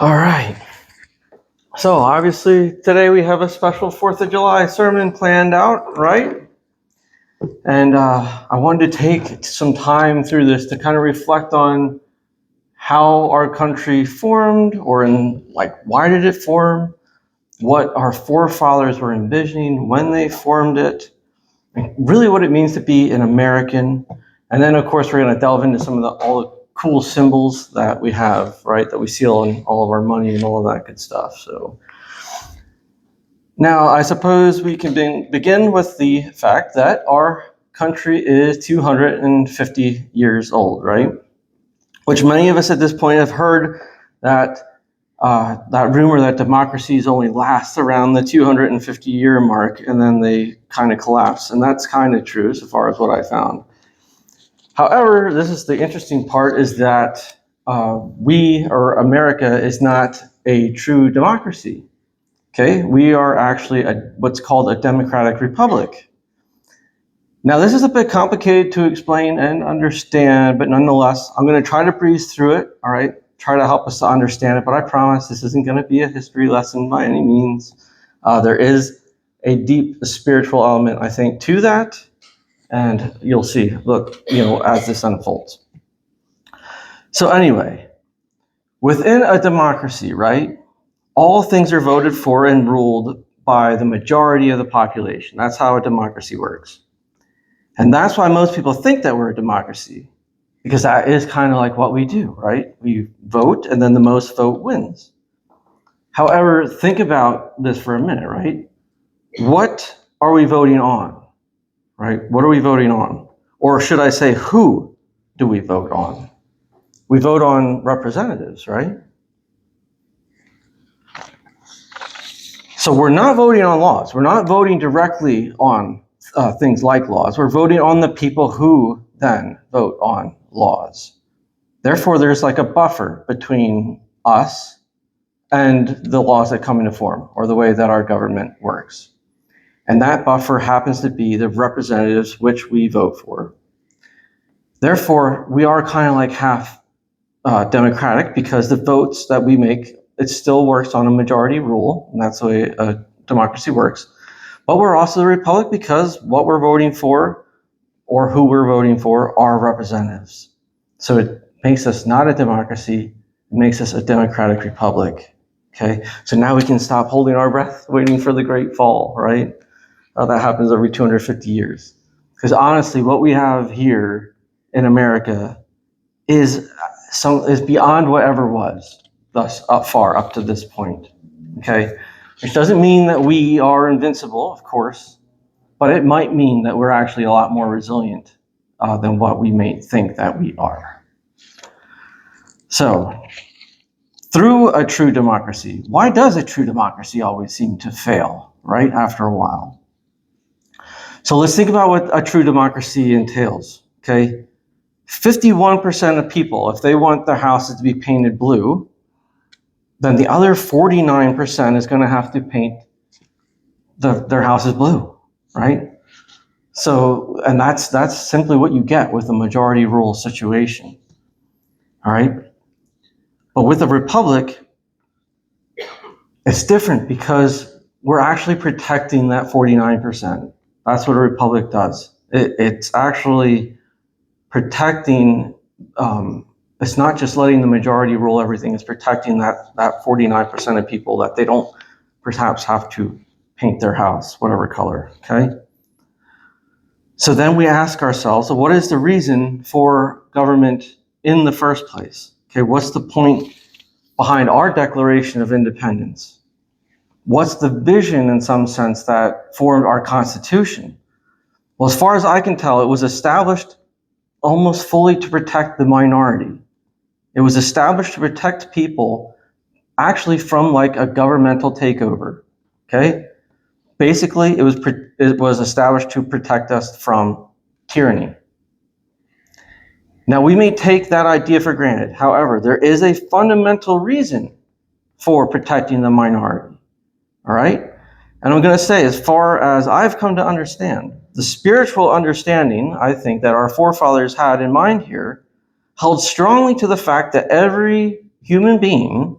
All right. So obviously today we have a special 4th of July sermon planned out, right? And I wanted to take some time through this to kind of reflect on how our country formed, or why did it form, what our forefathers were envisioning when they formed it, and really what it means to be an American. And then of course we're going to delve into some of all the cool symbols that we have, right, that we seal in all of our money and all of that good stuff. So now I suppose we can begin with the fact that our country is 250 years old, right? Which many of us at this point have heard that that rumor that democracies only lasts around the 250-year mark, and then they kind of collapse. And that's kind of true so far as what I found. However, this is the interesting part, is that America is not a true democracy. Okay, we are actually what's called a democratic republic. Now, this is a bit complicated to explain and understand, but nonetheless, I'm going to try to breeze through it, all right? Try to help us to understand it, but I promise this isn't going to be a history lesson by any means. There is a deep spiritual element, I think, to that, and you'll see, look, as this unfolds. So anyway, within a democracy, right, all things are voted for and ruled by the majority of the population. That's how a democracy works. And that's why most people think that we're a democracy, because that is kind of like what we do, right? We vote, and then the most vote wins. However, think about this for a minute, right? What are we voting on, right? What are we voting on? Or should I say, who do we vote on? We vote on representatives, right? So we're not voting on laws. We're not voting directly on things like laws. We're voting on the people who then vote on laws. Therefore, there's like a buffer between us and the laws that come into form, or the way that our government works. And that buffer happens to be the representatives which we vote for. Therefore, we are kind of like half democratic, because the votes that we make, it still works on a majority rule, and that's the way a democracy works. But we're also a republic because what we're voting for, or who we're voting for, are representatives. So it makes us not a democracy, it makes us a democratic republic. Okay, so now we can stop holding our breath, waiting for the great fall, right? That happens every 250 years. Because honestly, what we have here in America is beyond whatever was thus far up to this point. Okay, which doesn't mean that we are invincible, of course, but it might mean that we're actually a lot more resilient than what we may think that we are. So, through a true democracy, why does a true democracy always seem to fail, right, after a while? So let's think about what a true democracy entails, okay? 51% of people, if they want their houses to be painted blue, then the other 49% is going to have to paint their houses blue, right? So, and that's simply what you get with a majority rule situation, all right? But with a republic, it's different, because we're actually protecting that 49%. That's what a republic does. It's actually protecting, it's not just letting the majority rule everything, it's protecting that 49% of people, that they don't perhaps have to paint their house whatever color, okay? So then we ask ourselves, so what is the reason for government in the first place? Okay, what's the point behind our Declaration of Independence? What's the vision, in some sense, that formed our Constitution? Well, as far as I can tell, it was established almost fully to protect the minority. It was established to protect people actually from like a governmental takeover, okay? Basically, it was established to protect us from tyranny. Now, we may take that idea for granted. However, there is a fundamental reason for protecting the minority, all right? And I'm going to say, as far as I've come to understand, the spiritual understanding, I think, that our forefathers had in mind here held strongly to the fact that every human being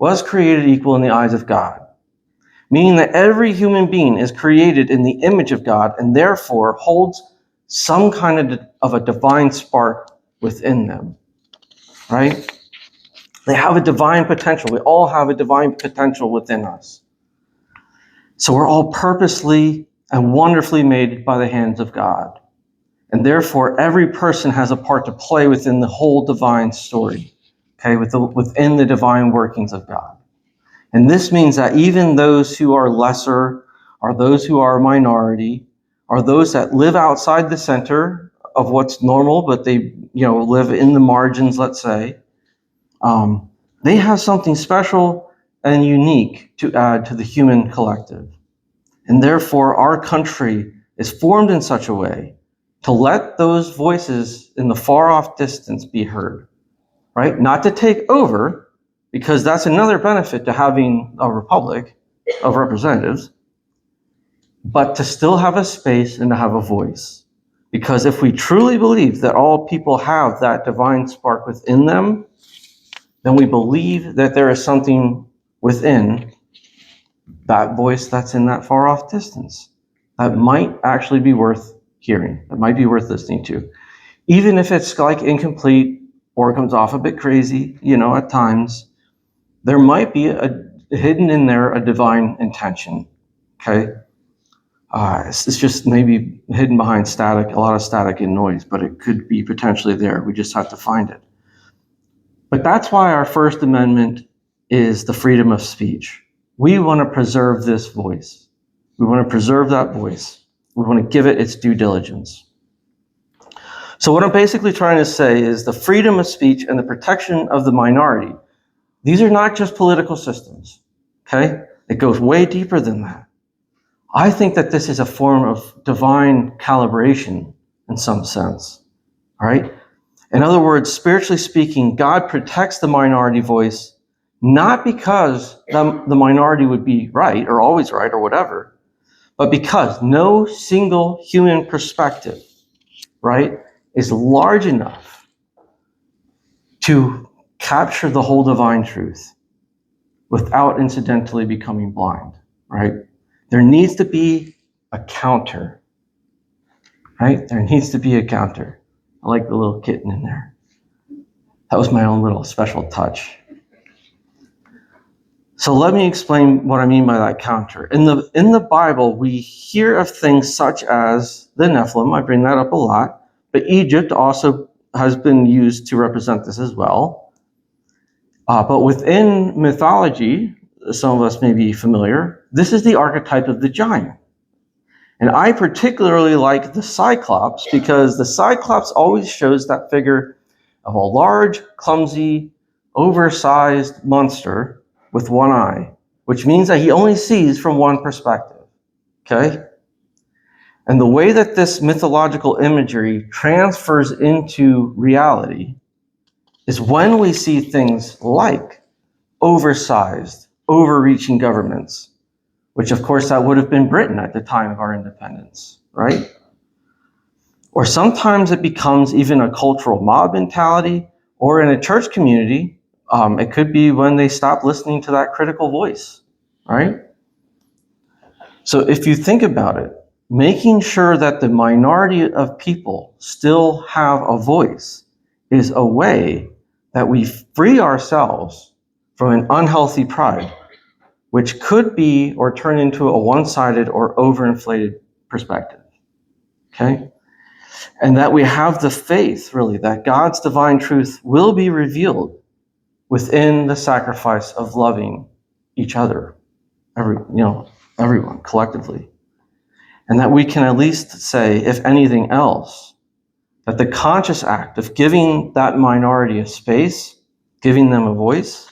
was created equal in the eyes of God, meaning that every human being is created in the image of God and therefore holds some kind of a divine spark within them, right? They have a divine potential. We all have a divine potential within us. So we're all purposely and wonderfully made by the hands of God. And therefore, every person has a part to play within the whole divine story, okay, within the divine workings of God. And this means that even those who are lesser, or those who are a minority, or those that live outside the center of what's normal, but they live in the margins, let's say, they have something special and unique to add to the human collective. And therefore, our country is formed in such a way to let those voices in the far off distance be heard, right? Not to take over, because that's another benefit to having a republic of representatives, but to still have a space and to have a voice. Because if we truly believe that all people have that divine spark within them, then we believe that there is something within that voice that's in that far off distance that might actually be worth hearing, that might be worth listening to. Even if it's like incomplete or comes off a bit crazy, at times, there might be hidden in there a divine intention, okay? It's just maybe hidden behind static, a lot of static and noise, but it could be potentially there. We just have to find it. But that's why our First Amendment is the freedom of speech. We want to preserve this voice. We want to preserve that voice. We want to give it its due diligence. So what I'm basically trying to say is the freedom of speech and the protection of the minority, these are not just political systems, okay? It goes way deeper than that. I think that this is a form of divine calibration in some sense, all right? In other words, spiritually speaking, God protects the minority voice not because the minority would be right or always right or whatever, but because no single human perspective, right, is large enough to capture the whole divine truth without incidentally becoming blind, right? There needs to be a counter, right? There needs to be a counter. I like the little kitten in there. That was my own little special touch. So let me explain what I mean by that counter. In the Bible, we hear of things such as the Nephilim. I bring that up a lot. But Egypt also has been used to represent this as well. But within mythology, some of us may be familiar, this is the archetype of the giant. And I particularly like the Cyclops because the Cyclops always shows that figure of a large, clumsy, oversized monster with one eye, which means that he only sees from one perspective, okay? And the way that this mythological imagery transfers into reality is when we see things like oversized, overreaching governments, which of course that would have been Britain at the time of our independence, right? Or sometimes it becomes even a cultural mob mentality, or in a church community, it could be when they stop listening to that critical voice, right? So if you think about it, making sure that the minority of people still have a voice is a way that we free ourselves from an unhealthy pride, which could be or turn into a one-sided or overinflated perspective, okay? And that we have the faith, really, that God's divine truth will be revealed within the sacrifice of loving each other, everyone collectively. And that we can at least say, if anything else, that the conscious act of giving that minority a space, giving them a voice,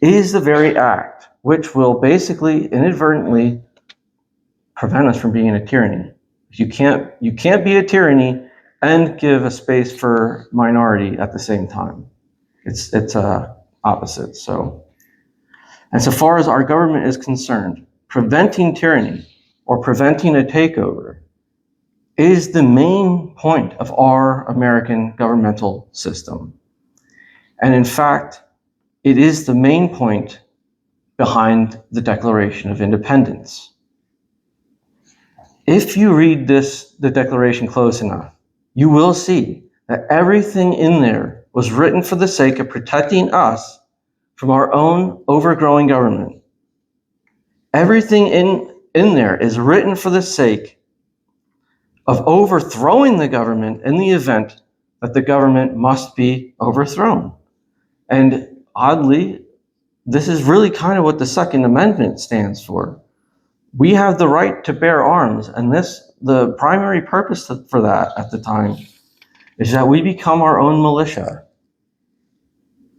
is the very act which will basically inadvertently prevent us from being a tyranny. You can't be a tyranny and give a space for minority at the same time. It's opposite. So, and so far as our government is concerned, preventing tyranny or preventing a takeover is the main point of our American governmental system. And in fact, it is the main point behind the Declaration of Independence. If you read the Declaration close enough, you will see that everything in there was written for the sake of protecting us from our own overgrowing government. Everything in there is written for the sake of overthrowing the government in the event that the government must be overthrown. And oddly, this is really kind of what the Second Amendment stands for. We have the right to bear arms, and the primary purpose for that at the time is that we become our own militia.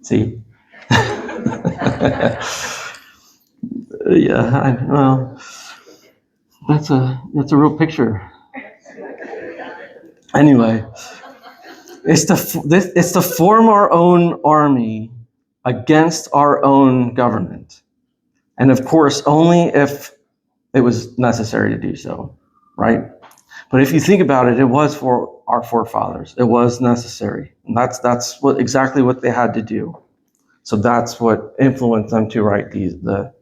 See? Yeah, well, that's a real picture. Anyway, it's to form our own army against our own government, and of course, only if it was necessary to do so, right? But if you think about it, it was for our forefathers. It was necessary, and that's exactly what they had to do. So that's what influenced them to write the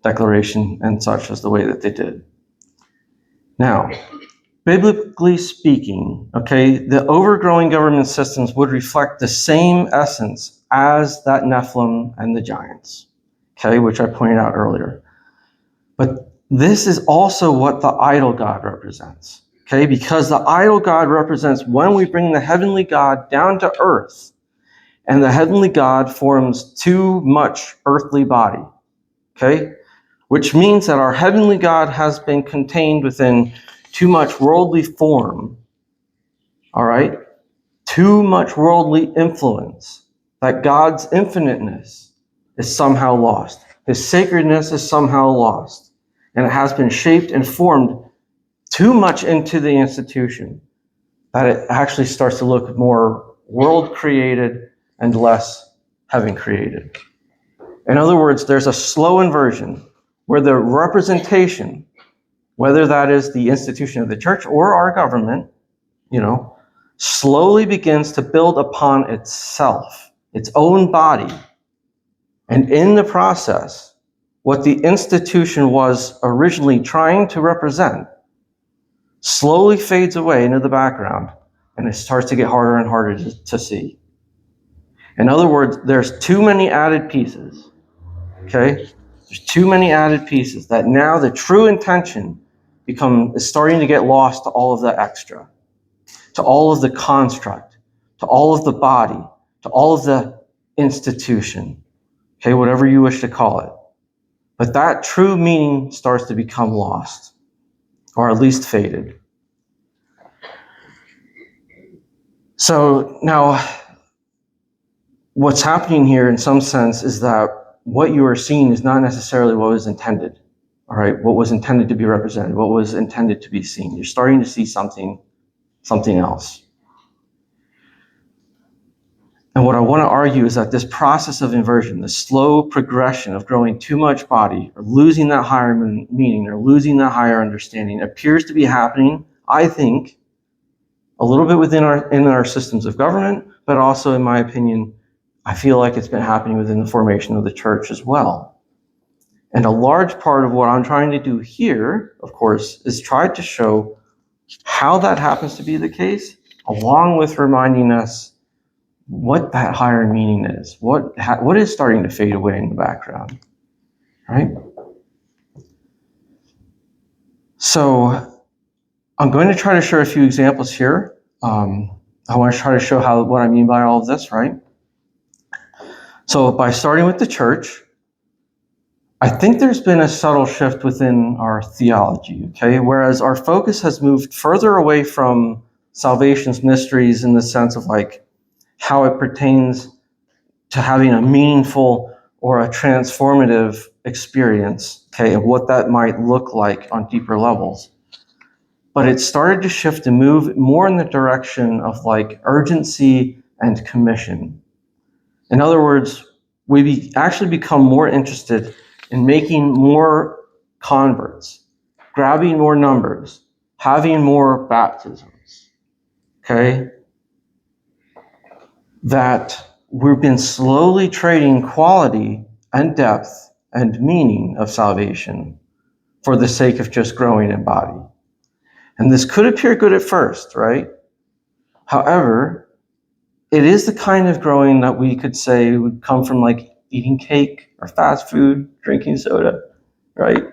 Declaration and such as the way that they did. Now, biblically speaking, okay, the overgrowing government systems would reflect the same essence as that Nephilim and the giants, okay, which I pointed out earlier. But this is also what the idol God represents, okay, because the idol God represents when we bring the heavenly God down to earth, and the heavenly God forms too much earthly body, okay, which means that our heavenly God has been contained within too much worldly form, all right? Too much worldly influence, that God's infiniteness is somehow lost. His sacredness is somehow lost. And it has been shaped and formed too much into the institution that it actually starts to look more world created and less heaven created. In other words, there's a slow inversion where the representation, whether that is the institution of the church or our government, slowly begins to build upon itself, its own body. And in the process, what the institution was originally trying to represent slowly fades away into the background, and it starts to get harder and harder to see. In other words, there's too many added pieces, okay? There's too many added pieces that now the true intention is starting to get lost to all of the extra, to all of the construct, to all of the body, to all of the institution, okay, whatever you wish to call it. But that true meaning starts to become lost, or at least faded. So now, what's happening here in some sense is that what you are seeing is not necessarily what was intended, all right? What was intended to be represented, what was intended to be seen. You're starting to see something else. And what I want to argue is that this process of inversion, the slow progression of growing too much body, or losing that higher meaning, or losing that higher understanding, appears to be happening, I think, a little bit in our systems of government, but also, in my opinion, I feel like it's been happening within the formation of the church as well. And a large part of what I'm trying to do here, of course, is try to show how that happens to be the case, along with reminding us what that higher meaning is, what is starting to fade away in the background, right? So I'm going to try to share a few examples here. I want to try to show what I mean by all of this, right? So by starting with the church, I think there's been a subtle shift within our theology, okay? Whereas our focus has moved further away from salvation's mysteries in the sense of like how it pertains to having a meaningful or a transformative experience, okay, and what that might look like on deeper levels. But it started to shift and move more in the direction of like urgency and commission. In other words, we actually become more interested in making more converts, grabbing more numbers, having more baptisms, okay? That we've been slowly trading quality and depth and meaning of salvation for the sake of just growing in body. And this could appear good at first, right? However, it is the kind of growing that we could say would come from like eating cake or fast food, drinking soda, right?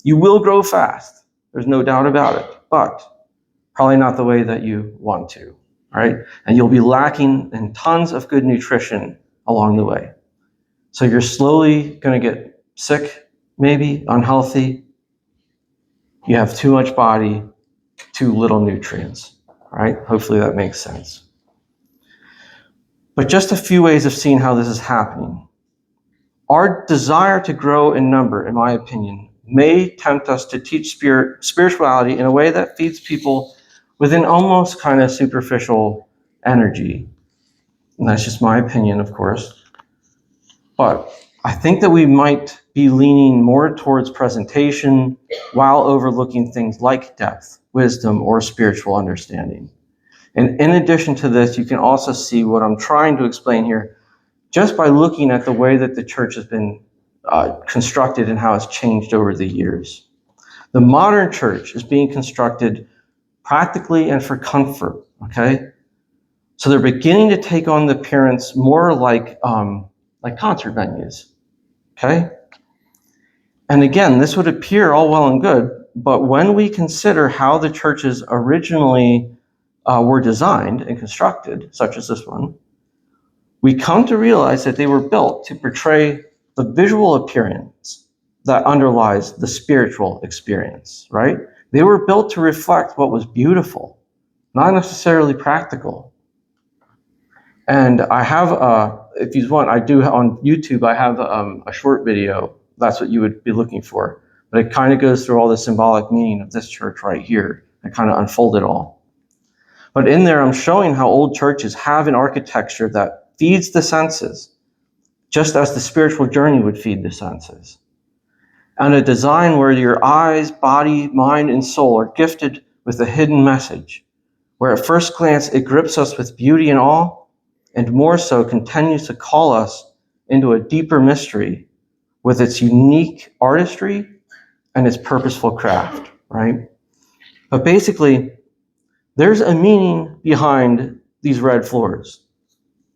You will grow fast. There's no doubt about it, but probably not the way that you want to, right? And you'll be lacking in tons of good nutrition along the way. So you're slowly going to get sick, maybe unhealthy. You have too much body, too little nutrients, right? Hopefully that makes sense. But just a few ways of seeing how this is happening. Our desire to grow in number, in my opinion, may tempt us to teach spirituality in a way that feeds people with an almost kind of superficial energy. And that's just my opinion, of course. But I think that we might be leaning more towards presentation while overlooking things like depth, wisdom, or spiritual understanding. And in addition to this, you can also see what I'm trying to explain here just by looking at the way that the church has been constructed and how it's changed over the years. The modern church is being constructed practically and for comfort, okay? So they're beginning to take on the appearance more like concert venues, okay? And again, this would appear all well and good, but when we consider how the churches originally were designed and constructed, such as this one, we come to realize that they were built to portray the visual appearance that underlies the spiritual experience, right? They were built to reflect what was beautiful, not necessarily practical. And I have, if you want, I do on YouTube, I have a short video. That's what you would be looking for. But it kind of goes through all the symbolic meaning of this church right here. I kind of unfold it all. But in there, I'm showing how old churches have an architecture that feeds the senses, just as the spiritual journey would feed the senses. And a design where your eyes, body, mind, and soul are gifted with a hidden message, where at first glance it grips us with beauty and awe, and more so continues to call us into a deeper mystery with its unique artistry and its purposeful craft, right? But basically, there's a meaning behind these red floors,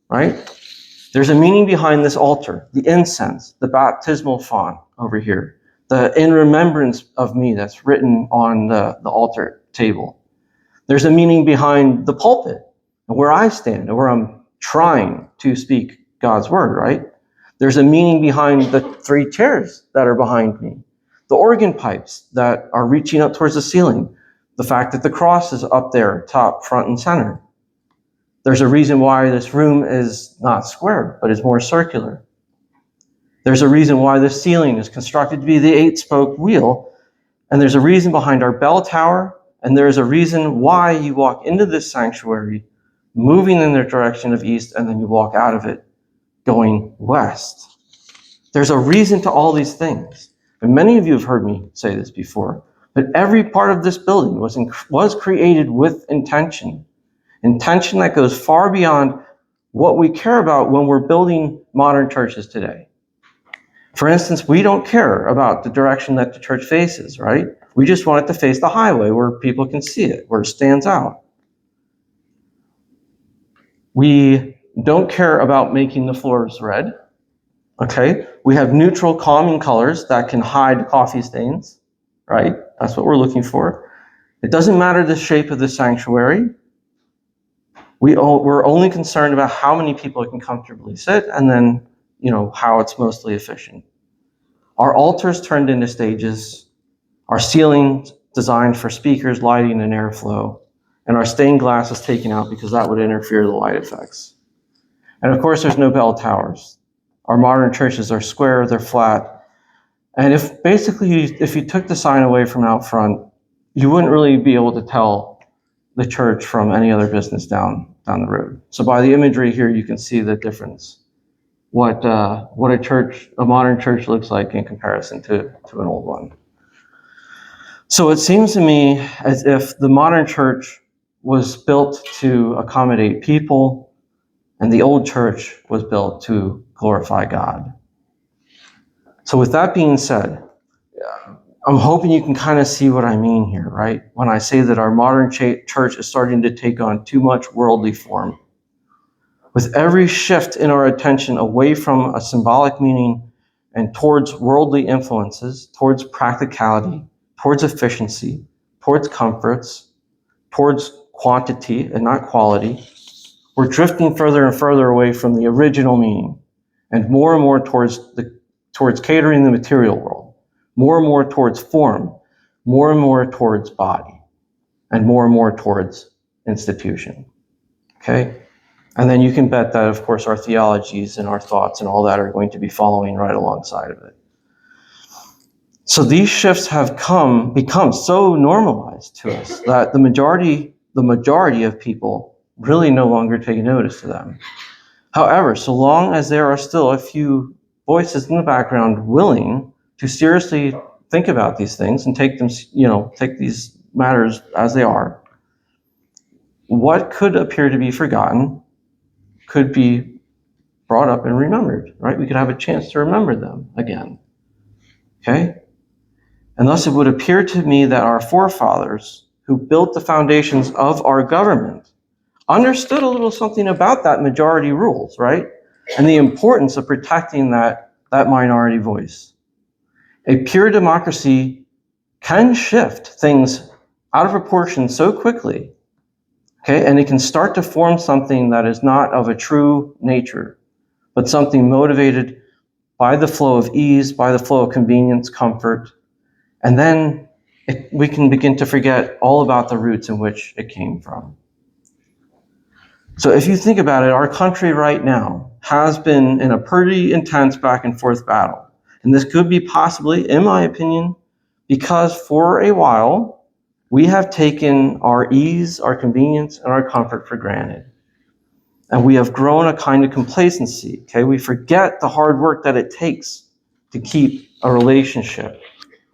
right? There's a meaning behind this altar, the incense, the baptismal font over here, the in remembrance of me that's written on the altar table. There's a meaning behind the pulpit and where I stand and where I'm trying to speak God's word, right? There's a meaning behind the 3 chairs that are behind me, the organ pipes that are reaching up towards the ceiling, the fact that the cross is up there, top, front, and center. There's a reason why this room is not square, but is more circular. There's a reason why the ceiling is constructed to be the 8-spoke wheel, and there's a reason behind our bell tower, and there's a reason why you walk into this sanctuary, moving in the direction of east, and then you walk out of it, going west. There's a reason to all these things. And many of you have heard me say this before, but every part of this building was created with intention that goes far beyond what we care about when we're building modern churches today. For instance, we don't care about the direction that the church faces, right? We just want it to face the highway where people can see it, where it stands out. We don't care about making the floors red, okay? We have neutral, calming colors that can hide coffee stains, right? That's what we're looking for. It doesn't matter the shape of the sanctuary. We're only concerned about how many people can comfortably sit and then, how it's mostly efficient. Our altars turned into stages, our ceilings designed for speakers, lighting, and airflow, and our stained glass is taken out because that would interfere with the light effects. And of course, there's no bell towers. Our modern churches are square, they're flat. And if you took the sign away from out front, you wouldn't really be able to tell the church from any other business down the road. So by the imagery here, you can see the difference. What a modern church looks like in comparison to an old one. So it seems to me as if the modern church was built to accommodate people and the old church was built to glorify God. So with that being said, I'm hoping you can kind of see what I mean here, right? When I say that our modern church is starting to take on too much worldly form. With every shift in our attention away from a symbolic meaning and towards worldly influences, towards practicality, towards efficiency, towards comforts, towards quantity and not quality, we're drifting further and further away from the original meaning and more towards catering the material world, more and more towards form, more and more towards body, and more towards institution. Okay? And then you can bet that, of course, our theologies and our thoughts and all that are going to be following right alongside of it. So these shifts have become so normalized to us that the majority of people really no longer take notice of them. However, so long as there are still a few voices in the background willing to seriously think about these things and take these matters as they are, what could appear to be forgotten could be brought up and remembered, right? We could have a chance to remember them again, okay? And thus it would appear to me that our forefathers who built the foundations of our government understood a little something about that majority rules, right? And the importance of protecting that minority voice. A pure democracy can shift things out of proportion so quickly, okay? And it can start to form something that is not of a true nature, but something motivated by the flow of ease, by the flow of convenience, comfort, and then we can begin to forget all about the roots in which it came from. So if you think about it, our country right now has been in a pretty intense back and forth battle. And this could be possibly, in my opinion, because for a while, we have taken our ease, our convenience, and our comfort for granted. And we have grown a kind of complacency, okay? We forget the hard work that it takes to keep a relationship.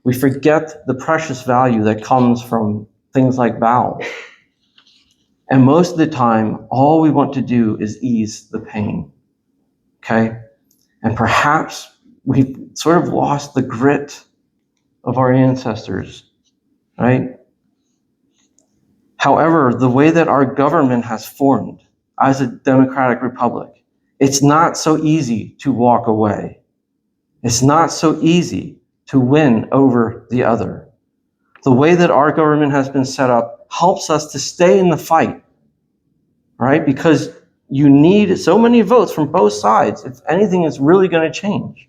We forget the precious value that comes from things like vows. And most of the time, all we want to do is ease the pain, okay? And perhaps we've sort of lost the grit of our ancestors, right? However, the way that our government has formed as a democratic republic, it's not so easy to walk away. It's not so easy to win over the other. The way that our government has been set up helps us to stay in the fight, right? Because you need so many votes from both sides if anything is really going to change.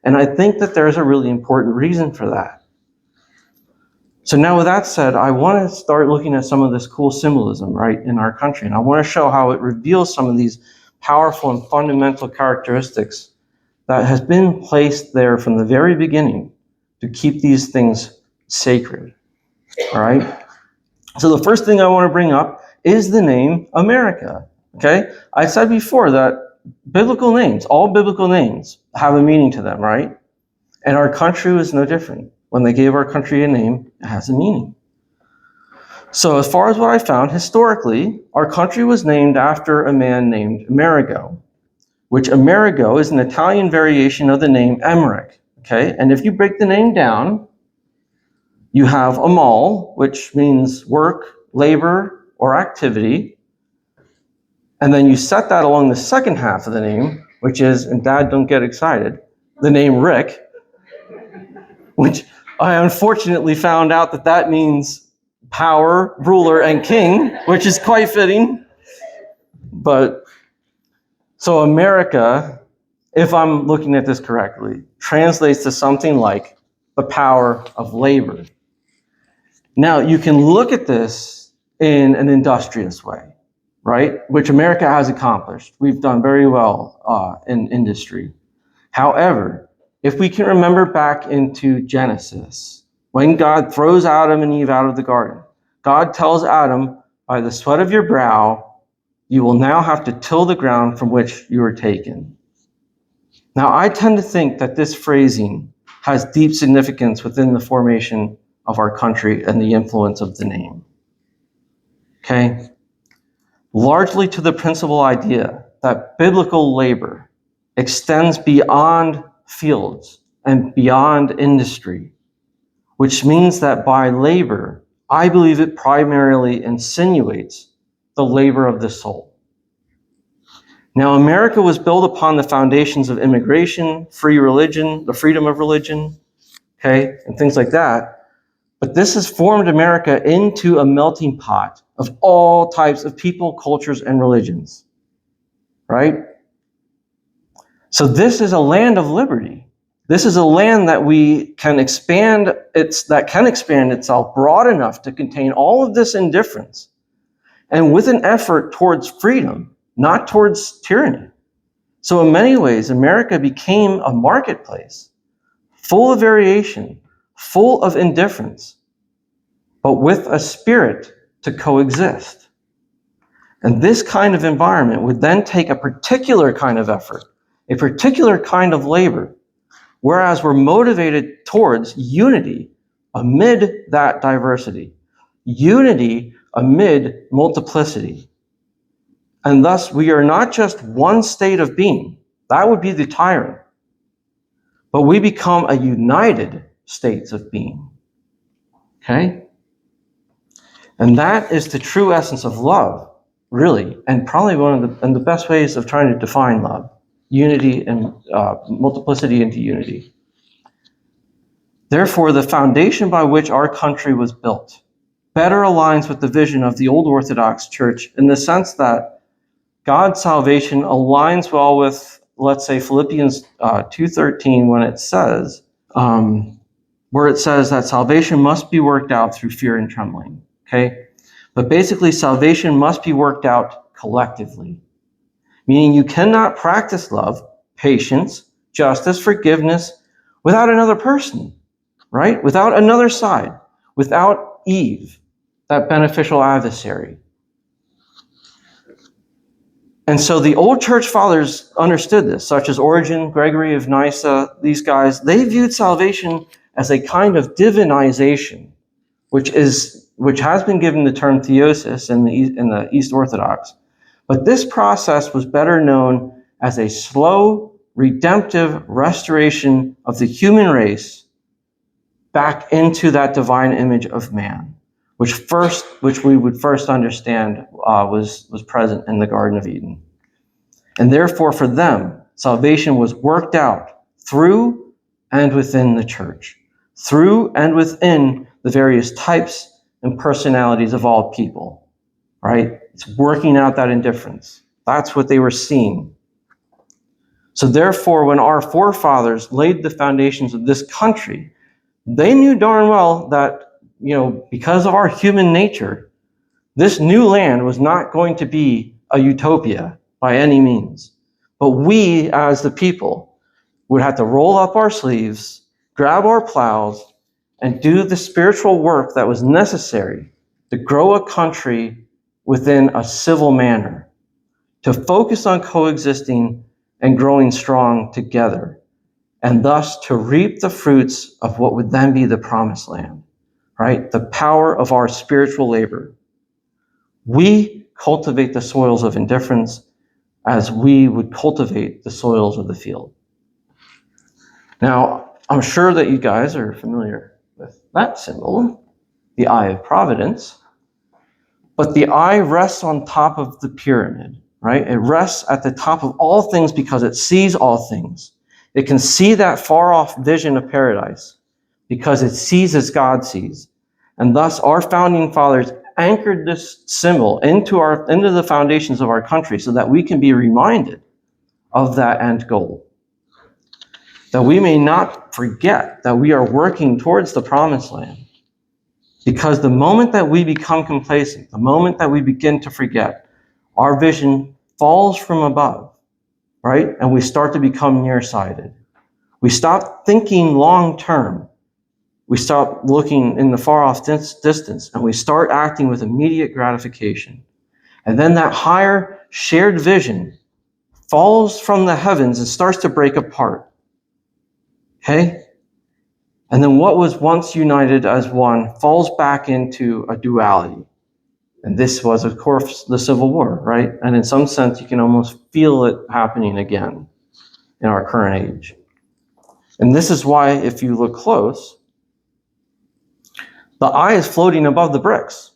And I think that there's a really important reason for that. So now with that said, I want to start looking at some of this cool symbolism, right, in our country. And I want to show how it reveals some of these powerful and fundamental characteristics that has been placed there from the very beginning to keep these things sacred, all right? So the first thing I want to bring up is the name America, okay? I said before that biblical names, all biblical names, have a meaning to them, right? And our country was no different. When they gave our country a name, it has a meaning. So as far as what I found, historically, our country was named after a man named Amerigo, which Amerigo is an Italian variation of the name Emmerich, okay? And if you break the name down, you have amal, which means work, labor, or activity. And then you set that along the second half of the name, which is, and Dad, don't get excited, the name Rick, which I unfortunately found out that means power, ruler, and king, which is quite fitting. But so America, if I'm looking at this correctly, translates to something like the power of labor. Now, you can look at this in an industrious way, right? Which America has accomplished. We've done very well in industry. However, if we can remember back into Genesis, when God throws Adam and Eve out of the garden, God tells Adam, by the sweat of your brow, you will now have to till the ground from which you were taken. Now, I tend to think that this phrasing has deep significance within the formation of our country and the influence of the name. Okay? Largely to the principal idea that biblical labor extends beyond fields and beyond industry, which means that by labor, I believe it primarily insinuates the labor of the soul. Now, America was built upon the foundations of immigration, free religion, the freedom of religion, okay, and things like that. But this has formed America into a melting pot of all types of people, cultures, and religions, right? So this is a land of liberty. This is a land that can expand itself broad enough to contain all of this indifference, and with an effort towards freedom, not towards tyranny. So in many ways, America became a marketplace, full of variation, full of indifference, but with a spirit to coexist. And this kind of environment would then take a particular kind of effort, a particular kind of labor, whereas we're motivated towards unity amid that diversity, unity amid multiplicity. And thus, we are not just one state of being. That would be the tyrant. But we become a united state of being. Okay? And that is the true essence of love, really, and probably one of the best ways of trying to define love. Unity and multiplicity into unity. Therefore, the foundation by which our country was built better aligns with the vision of the old Orthodox Church in the sense that God's salvation aligns well with, let's say, Philippians 2:13, when it says, where it says that salvation must be worked out through fear and trembling. Okay? But basically, salvation must be worked out collectively. Meaning you cannot practice love, patience, justice, forgiveness without another person, right? Without another side, without Eve, that beneficial adversary. And so the old church fathers understood this, such as Origen, Gregory of Nyssa, these guys. They viewed salvation as a kind of divinization, which has been given the term theosis in the East Orthodox. But this process was better known as a slow, redemptive restoration of the human race back into that divine image of man, which we would first understand was present in the Garden of Eden. And therefore, for them, salvation was worked out through and within the church, through and within the various types and personalities of all people, right? It's working out that indifference. That's what they were seeing. So therefore, when our forefathers laid the foundations of this country, they knew darn well that, because of our human nature, this new land was not going to be a utopia by any means. But we, as the people, would have to roll up our sleeves, grab our plows, and do the spiritual work that was necessary to grow a country within a civil manner, to focus on coexisting and growing strong together, and thus to reap the fruits of what would then be the promised land, right? The power of our spiritual labor. We cultivate the soils of indifference as we would cultivate the soils of the field. Now, I'm sure that you guys are familiar with that symbol, the eye of providence, but the eye rests on top of the pyramid, right? It rests at the top of all things because it sees all things. It can see that far-off vision of paradise because it sees as God sees. And thus, our founding fathers anchored this symbol into the foundations of our country so that we can be reminded of that end goal. That we may not forget that we are working towards the promised land. Because the moment that we become complacent, the moment that we begin to forget, our vision falls from above, right? And we start to become nearsighted. We stop thinking long term. We stop looking in the far off distance, and we start acting with immediate gratification. And then that higher shared vision falls from the heavens and starts to break apart. Okay? And then what was once united as one falls back into a duality. And this was, of course, the Civil War, right? And in some sense, you can almost feel it happening again in our current age. And this is why, if you look close, the eye is floating above the bricks,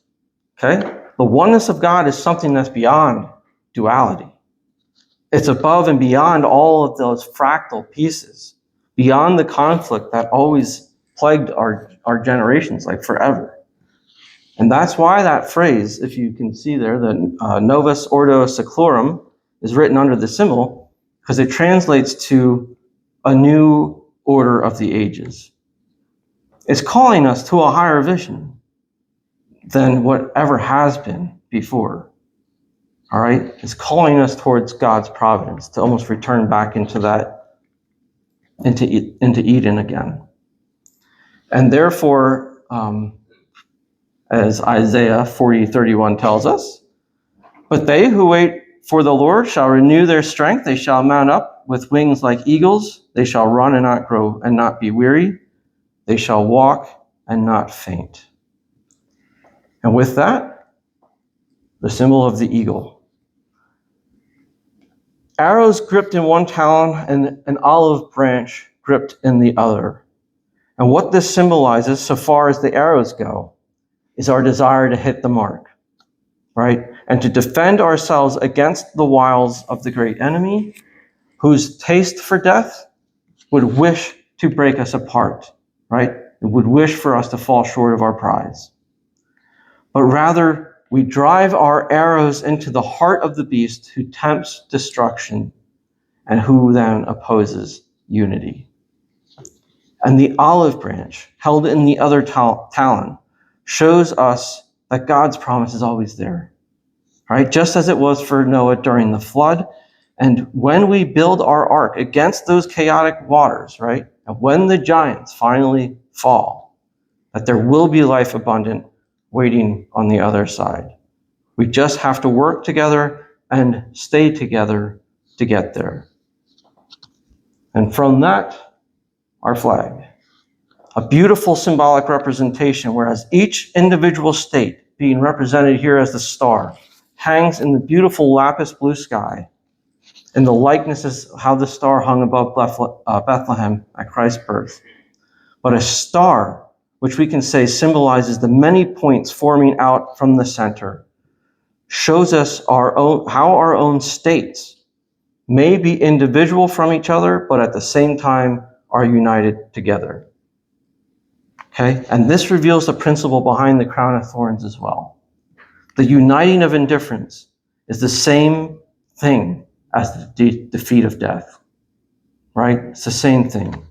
okay? The oneness of God is something that's beyond duality. It's above and beyond all of those fractal pieces, beyond the conflict that always plagued our generations, like forever. And that's why that phrase, if you can see there, the Novus Ordo Seclorum, is written under the symbol, because it translates to a new order of the ages. It's calling us to a higher vision than whatever has been before. All right? It's calling us towards God's providence, to almost return back into that, into Eden again. And therefore, as Isaiah 40:31 tells us, but they who wait for the Lord shall renew their strength. They shall mount up with wings like eagles. They shall run and not grow and not be weary. They shall walk and not faint. And with that, the symbol of the eagle. Arrows gripped in one talon and an olive branch gripped in the other. And what this symbolizes, so far as the arrows go, is our desire to hit the mark, right? And to defend ourselves against the wiles of the great enemy, whose taste for death would wish to break us apart, right? It would wish for us to fall short of our prize. But rather, we drive our arrows into the heart of the beast who tempts destruction and who then opposes unity. And the olive branch held in the other talon shows us that God's promise is always there, right? Just as it was for Noah during the flood. And when we build our ark against those chaotic waters, right? And when the giants finally fall, that there will be life abundant waiting on the other side. We just have to work together and stay together to get there. And from that, our flag. A beautiful symbolic representation, whereas each individual state, being represented here as the star, hangs in the beautiful lapis blue sky. And the likeness is how the star hung above Bethlehem at Christ's birth. But a star, which we can say symbolizes the many points forming out from the center, shows us how our own states may be individual from each other, but at the same time are united together. Okay? And this reveals the principle behind the crown of thorns as well. The uniting of indifference is the same thing as the defeat of death. Right? It's the same thing.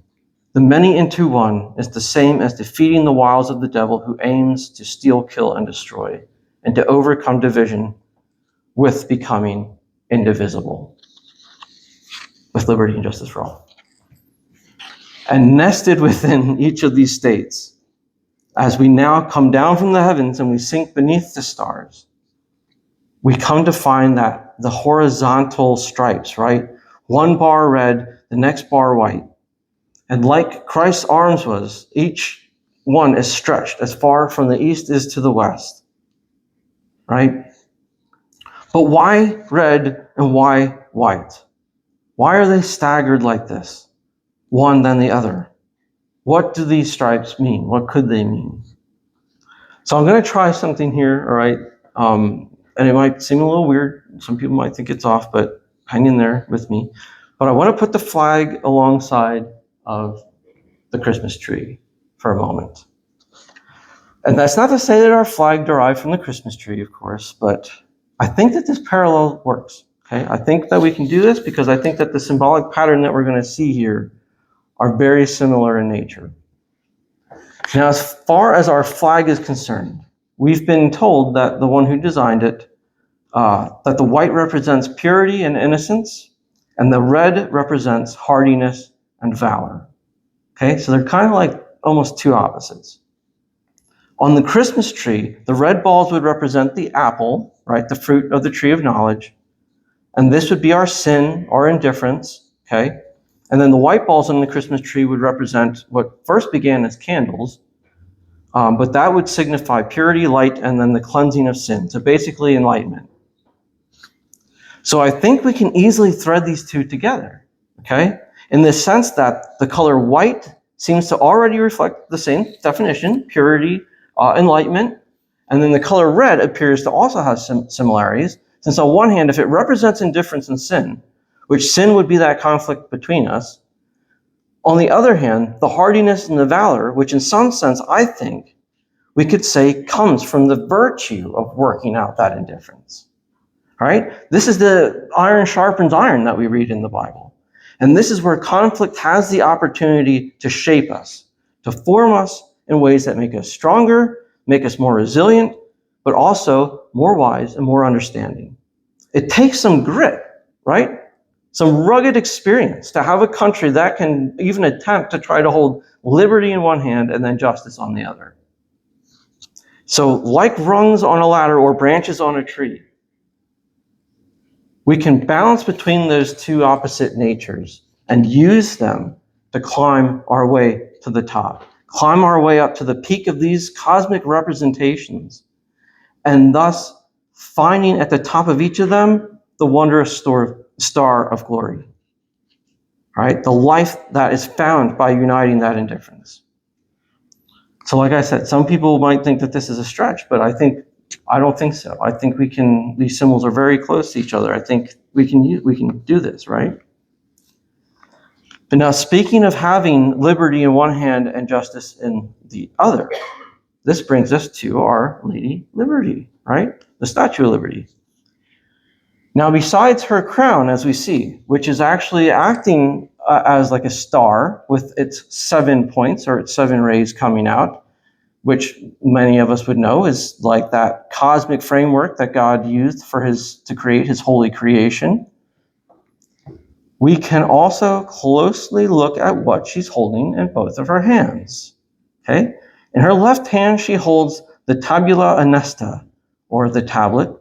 The many into one is the same as defeating the wiles of the devil who aims to steal, kill, and destroy, and to overcome division with becoming indivisible, with liberty and justice for all. And nested within each of these states, as we now come down from the heavens and we sink beneath the stars, we come to find that the horizontal stripes, right? One bar red, the next bar white. And like Christ's arms was, each one is stretched as far from the east is to the west, right? But why red and why white? Why are they staggered like this, one then the other? What do these stripes mean? What could they mean? So I'm going to try something here, all right? And it might seem a little weird. Some people might think it's off, but hang in there with me. But I want to put the flag alongside of the Christmas tree for a moment. And that's not to say that our flag derived from the Christmas tree, of course, but I think that this parallel works. Okay, I think that we can do this because I think that the symbolic pattern that we're going to see here are very similar in nature. Now, as far as our flag is concerned, we've been told that the one who designed it, that the white represents purity and innocence, and the red represents hardiness and valor. Okay, so they're kind of like almost two opposites. On the Christmas tree, the red balls would represent the apple, right, the fruit of the tree of knowledge, and this would be our sin, our indifference, okay? And then the white balls on the Christmas tree would represent what first began as candles, but that would signify purity, light, and then the cleansing of sin. So basically enlightenment. So I think we can easily thread these two together, okay? In the sense that the color white seems to already reflect the same definition, purity, enlightenment, and then the color red appears to also have some similarities, since on one hand, if it represents indifference and sin, which sin would be that conflict between us, on the other hand, the hardiness and the valor, which in some sense I think we could say comes from the virtue of working out that indifference. Right? This is the iron sharpens iron that we read in the Bible. And this is where conflict has the opportunity to shape us, to form us in ways that make us stronger, make us more resilient, but also more wise and more understanding. It takes some grit, right? Some rugged experience to have a country that can even attempt to try to hold liberty in one hand and then justice on the other. So like rungs on a ladder or branches on a tree, we can balance between those two opposite natures and use them to climb our way to the top, climb our way up to the peak of these cosmic representations, and thus finding at the top of each of them the wondrous star of glory, right? The life that is found by uniting that indifference. So like I said, some people might think that this is a stretch, but I don't think so. I think these symbols are very close to each other. I think we can do this, right? But now speaking of having liberty in one hand and justice in the other, this brings us to Our Lady Liberty, right? The Statue of Liberty. Now besides her crown, as we see, which is actually acting as like a star with its 7 points or its 7 rays coming out, which many of us would know is like that cosmic framework that God used to create his holy creation. We can also closely look at what she's holding in both of her hands. Okay? In her left hand, she holds the tabula annesta, or the tablet,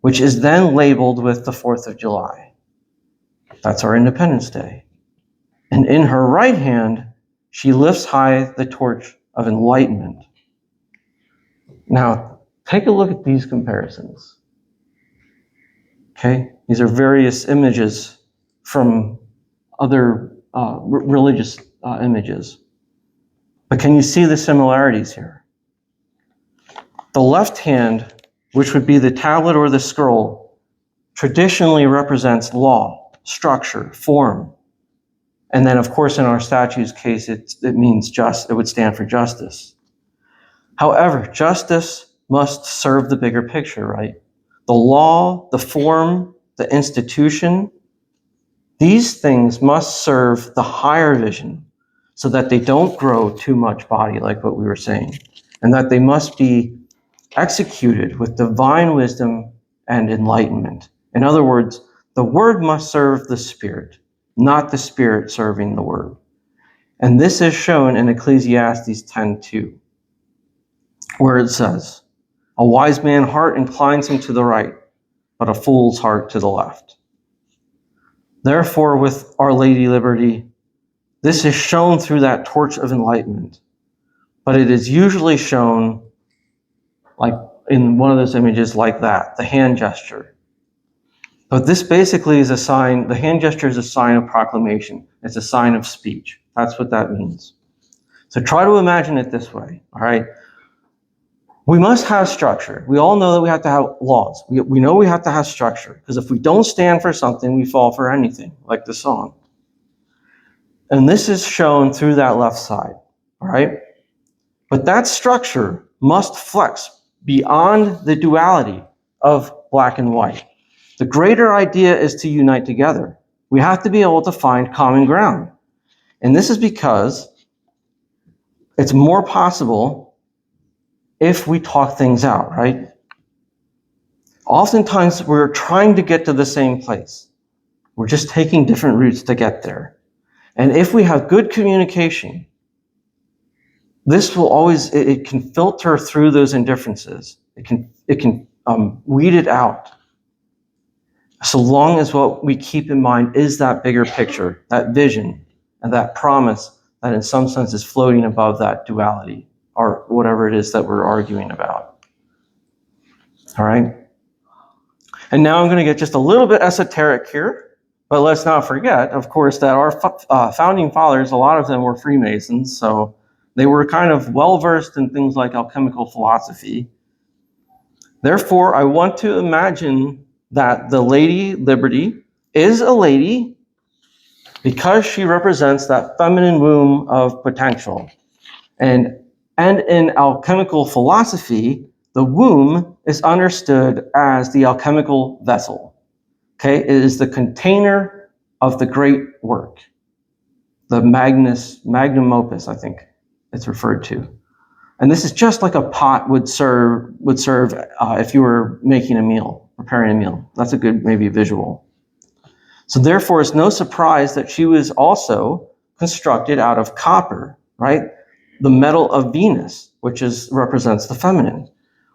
which is then labeled with the 4th of July. That's our Independence Day. And in her right hand, she lifts high the torch of enlightenment. Now, take a look at these comparisons. Okay? These are various images from other religious images. But can you see the similarities here? The left hand, which would be the tablet or the scroll, traditionally represents law, structure, form. And then, of course, in our statue's case, it means it would stand for justice. However, justice must serve the bigger picture, right? The law, the form, the institution, these things must serve the higher vision so that they don't grow too much body, like what we were saying, and that they must be executed with divine wisdom and enlightenment. In other words, the word must serve the spirit, not the spirit serving the word. And this is shown in Ecclesiastes 10:2, where it says, "A wise man's heart inclines him to the right, but a fool's heart to the left." Therefore, with Our Lady Liberty, this is shown through that torch of enlightenment, but it is usually shown like in one of those images like that, the hand gesture. But this basically is a sign, the hand gesture is a sign of proclamation. It's a sign of speech. That's what that means. So try to imagine it this way, all right? We must have structure. We all know that we have to have laws. We know we have to have structure, because if we don't stand for something, we fall for anything, like the song. And this is shown through that left side, all right? But that structure must flex beyond the duality of black and white. The greater idea is to unite together. We have to be able to find common ground. And this is because it's more possible if we talk things out, right? Oftentimes, we're trying to get to the same place. We're just taking different routes to get there. And if we have good communication, this will always, it can filter through those indifferences. It can weed it out. So long as what we keep in mind is that bigger picture, that vision, and that promise that in some sense is floating above that duality. or whatever it is that we're arguing about. All right? And now I'm going to get just a little bit esoteric here, but let's not forget, of course, that our founding fathers, a lot of them were Freemasons, so they were kind of well-versed in things like alchemical philosophy. Therefore, I want to imagine that the Lady Liberty is a lady because she represents that feminine womb of potential. And in alchemical philosophy, the womb is understood as the alchemical vessel. Okay, it is the container of the great work, the magnum opus, I think it's referred to. And this is just like a pot would serve if you were making a meal, preparing a meal. That's a good maybe visual. So therefore, it's no surprise that she was also constructed out of copper, right? The metal of Venus, which represents the feminine,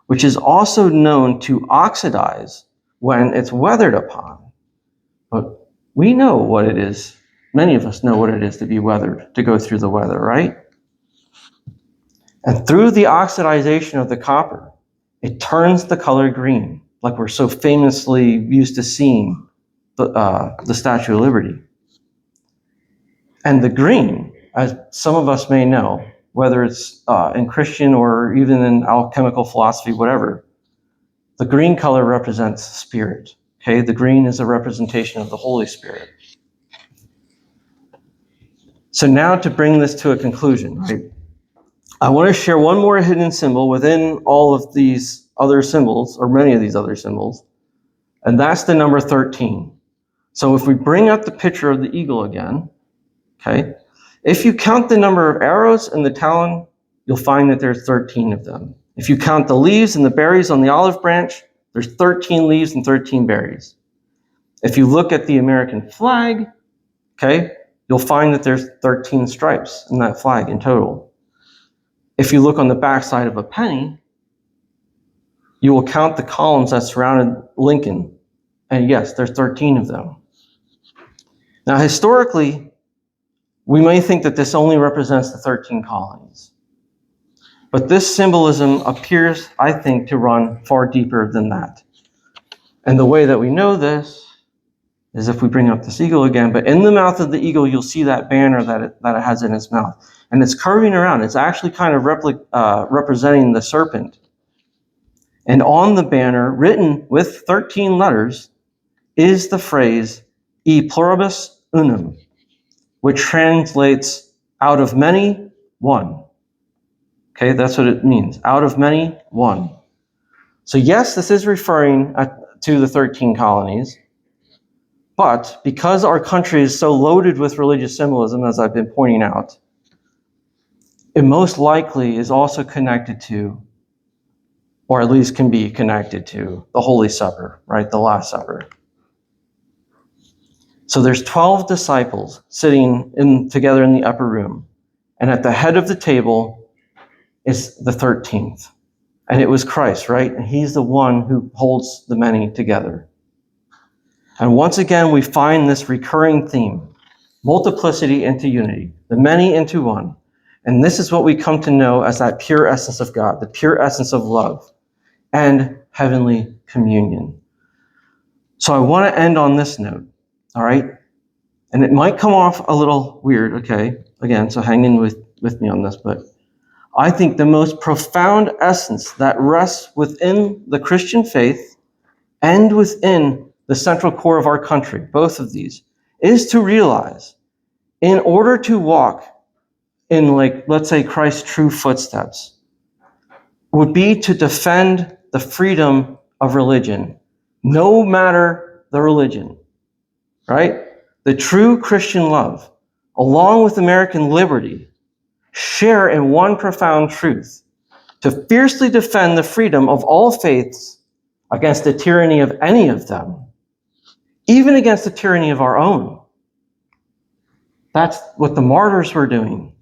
which is also known to oxidize when it's weathered upon. But we know what it is. Many of us know what it is to be weathered, to go through the weather, right? And through the oxidization of the copper, it turns the color green, like we're so famously used to seeing the Statue of Liberty. And the green, as some of us may know, whether it's in Christian or even in alchemical philosophy, whatever, the green color represents spirit. Okay, the green is a representation of the Holy Spirit. So now to bring this to a conclusion, right? I want to share one more hidden symbol within all of these other symbols, or many of these other symbols, and that's the number 13. So if we bring up the picture of the eagle again, okay, if you count the number of arrows in the talon, you'll find that there's 13 of them. If you count the leaves and the berries on the olive branch, there's 13 leaves and 13 berries. If you look at the American flag, okay, you'll find that there's 13 stripes in that flag in total. If you look on the backside of a penny, you will count the columns that surrounded Lincoln, and yes, there's 13 of them. Now, historically, we may think that this only represents the 13 colonies. But this symbolism appears, I think, to run far deeper than that. And the way that we know this is if we bring up this eagle again, but in the mouth of the eagle, you'll see that banner that it has in its mouth. And it's curving around. It's actually kind of representing the serpent. And on the banner, written with 13 letters, is the phrase, E pluribus unum, which translates out of many, one. Okay, that's what it means. Out of many, one. So yes, this is referring to the 13 colonies, but because our country is so loaded with religious symbolism, as I've been pointing out, it most likely is also connected to, or at least can be connected to, the Holy Supper, right? The Last Supper. So there's 12 disciples sitting together in the upper room, and at the head of the table is the 13th. And it was Christ, right? And he's the one who holds the many together. And once again, we find this recurring theme, multiplicity into unity, the many into one. And this is what we come to know as that pure essence of God, the pure essence of love and heavenly communion. So I want to end on this note, all right? And it might come off a little weird, okay? Again, so hang in with me on this, but I think the most profound essence that rests within the Christian faith and within the central core of our country, both of these, is to realize in order to walk in, like, let's say, Christ's true footsteps, would be to defend the freedom of religion, no matter the religion, right? The true Christian love, along with American liberty, share in one profound truth: to fiercely defend the freedom of all faiths against the tyranny of any of them, even against the tyranny of our own. That's what the martyrs were doing.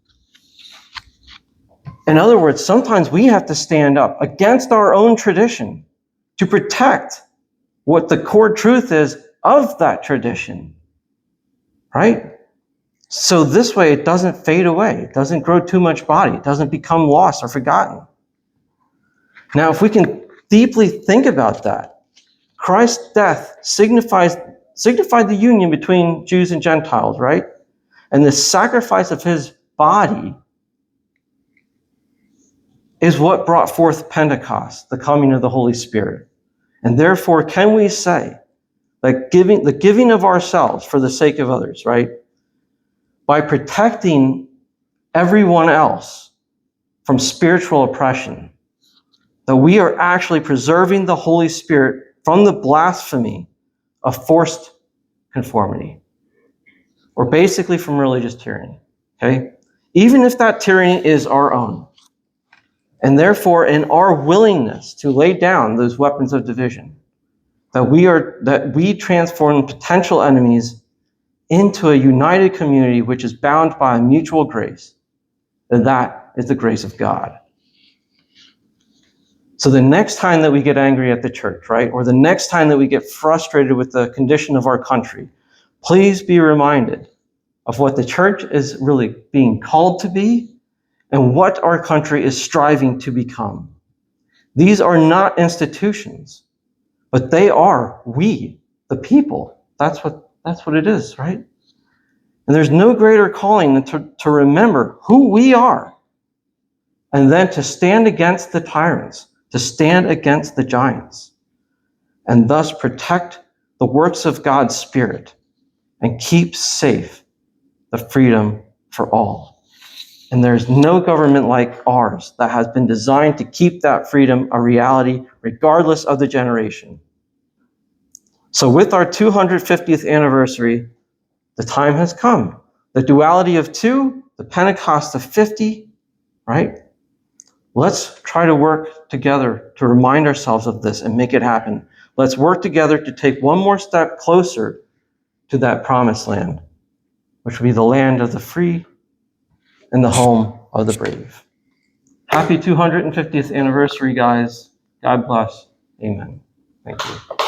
In other words, sometimes we have to stand up against our own tradition to protect what the core truth is of that tradition, right? So this way, it doesn't fade away. It doesn't grow too much body. It doesn't become lost or forgotten. Now, if we can deeply think about that, Christ's death signified the union between Jews and Gentiles, right? And the sacrifice of his body is what brought forth Pentecost, the coming of the Holy Spirit. And therefore, can we say that the giving of ourselves for the sake of others, right? By protecting everyone else from spiritual oppression, that we are actually preserving the Holy Spirit from the blasphemy of forced conformity, or basically from religious tyranny, okay? Even if that tyranny is our own. And therefore, in our willingness to lay down those weapons of division, that we transform potential enemies into a united community which is bound by a mutual grace, and that is the grace of God. So the next time that we get angry at the church, right, or the next time that we get frustrated with the condition of our country, please be reminded of what the church is really being called to be and what our country is striving to become. These are not institutions, but they are we, the people. That's what it is, right? And there's no greater calling than to remember who we are, and then to stand against the tyrants, to stand against the giants, and thus protect the works of God's Spirit and keep safe the freedom for all. And there's no government like ours that has been designed to keep that freedom a reality, regardless of the generation. So with our 250th anniversary, the time has come. The duality of 2, the Pentecost of 50, right? Let's try to work together to remind ourselves of this and make it happen. Let's work together to take one more step closer to that promised land, which will be the land of the free and the home of the brave. Happy 250th anniversary, guys. God bless. Amen. Thank you.